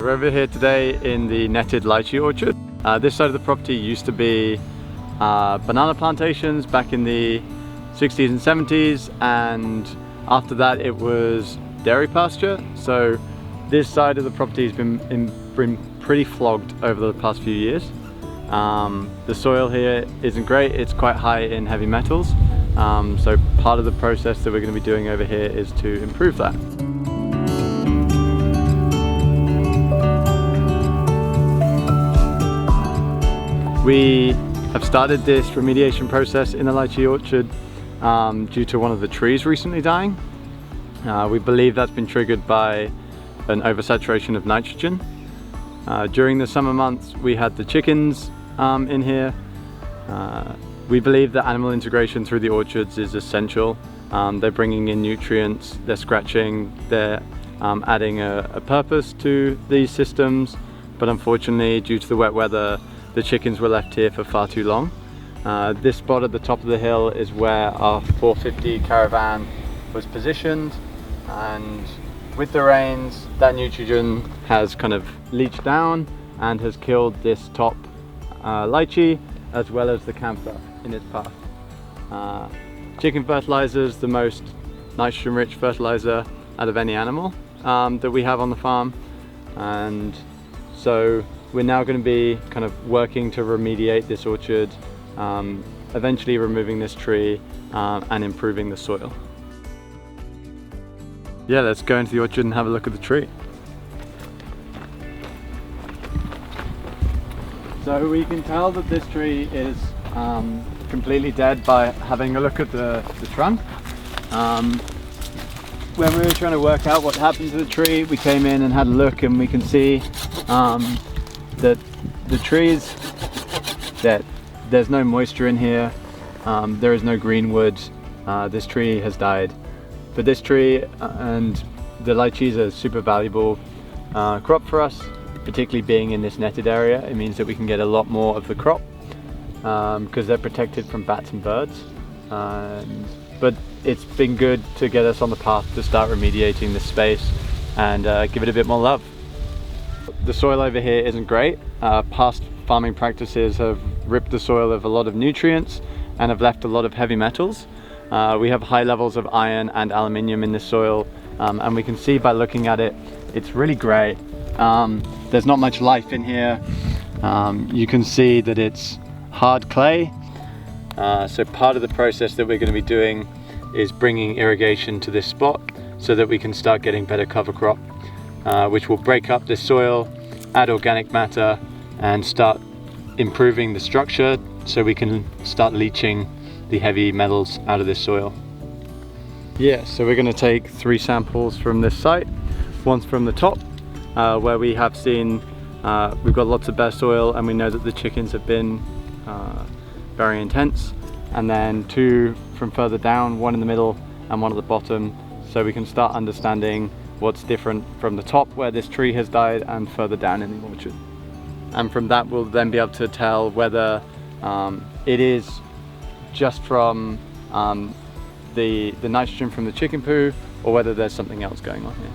We're over here today in the netted lychee orchard. This side of the property used to be banana plantations back in the 60s and 70s, and after that it was dairy pasture. So this side of the property has been pretty flogged over the past few years. The soil here isn't great, it's quite high in heavy metals. So part of the process that we're going to be doing over here is to improve that. We have started this remediation process in the lychee orchard due to one of the trees recently dying. We believe that's been triggered by an oversaturation of nitrogen. During the summer months we had the chickens in here. We believe that animal integration through the orchards is essential. They're bringing in nutrients, they're scratching, they're adding a purpose to these systems, but unfortunately due to the wet weather the chickens were left here for far too long. This spot at the top of the hill is where our 450 caravan was positioned, and with the rains that nitrogen has kind of leached down and has killed this top lychee as well as the camphor in its path. Chicken fertilizer is the most nitrogen rich fertilizer out of any animal that we have on the farm, and so we're now going to be kind of working to remediate this orchard, eventually removing this tree and improving the soil. Yeah, let's go into the orchard and have a look at the tree. So we can tell that this tree is completely dead by having a look at the trunk. When we were trying to work out what happened to the tree, we came in and had a look, and we can see that the trees, that there's no moisture in here, there is no green wood. This tree has died. But this tree and the lychees are super valuable crop for us, particularly being in this netted area. It means that we can get a lot more of the crop because they're protected from bats and birds. But it's been good to get us on the path to start remediating this space and give it a bit more love. The soil over here isn't great. Past farming practices have ripped the soil of a lot of nutrients and have left a lot of heavy metals. We have high levels of iron and aluminium in this soil, and we can see by looking at it, it's really grey. There's not much life in here. You can see that it's hard clay. So part of the process that we're going to be doing is bringing irrigation to this spot so that we can start getting better cover crop, which will break up this soil, add organic matter, and start improving the structure so we can start leaching the heavy metals out of this soil. Yeah, so we're going to take 3 samples from this site. One's from the top, where we have seen we've got lots of bare soil and we know that the chickens have been very intense, and then 2 from further down, 1 in the middle and 1 at the bottom, so we can start understanding what's different from the top where this tree has died and further down in the orchard. And from that we'll then be able to tell whether it is just from the nitrogen from the chicken poo or whether there's something else going on here.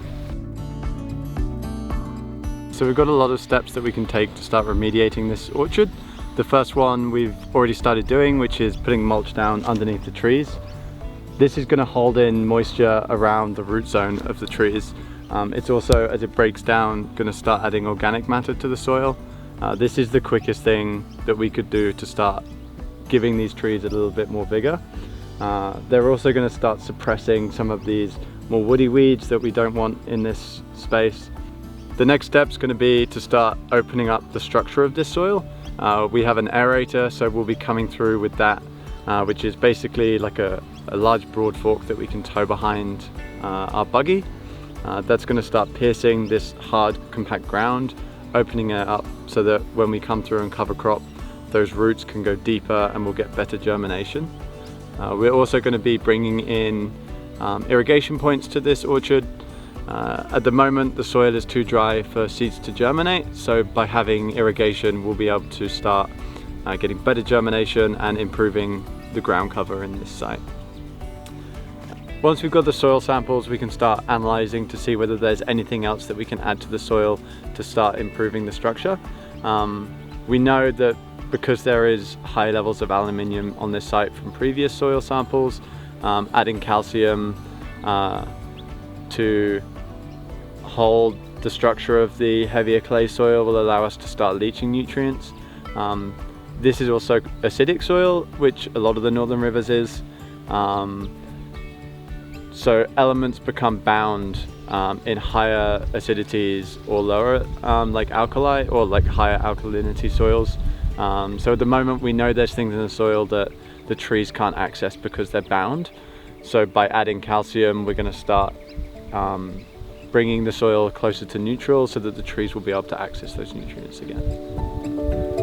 So we've got a lot of steps that we can take to start remediating this orchard. The first one we've already started doing, which is putting mulch down underneath the trees. This is going to hold in moisture around the root zone of the trees. It's also, as it breaks down, going to start adding organic matter to the soil. This is the quickest thing that we could do to start giving these trees a little bit more vigor. They're also going to start suppressing some of these more woody weeds that we don't want in this space. The next step is going to be to start opening up the structure of this soil. We have an aerator, so we'll be coming through with that, which is basically like a large broad fork that we can tow behind our buggy. That's going to start piercing this hard compact ground, opening it up so that when we come through and cover crop, those roots can go deeper and we'll get better germination. We're also going to be bringing in irrigation points to this orchard. At the moment the soil is too dry for seeds to germinate, so by having irrigation we'll be able to start getting better germination and improving the ground cover in this site. Once we've got the soil samples, we can start analysing to see whether there's anything else that we can add to the soil to start improving the structure. We know that because there is high levels of aluminium on this site from previous soil samples, adding calcium to hold the structure of the heavier clay soil will allow us to start leaching nutrients. This is also acidic soil, which a lot of the northern rivers is. So elements become bound in higher acidities or lower, like alkali or like higher alkalinity soils. So at the moment we know there's things in the soil that the trees can't access because they're bound. So by adding calcium, we're going to start bringing the soil closer to neutral so that the trees will be able to access those nutrients again.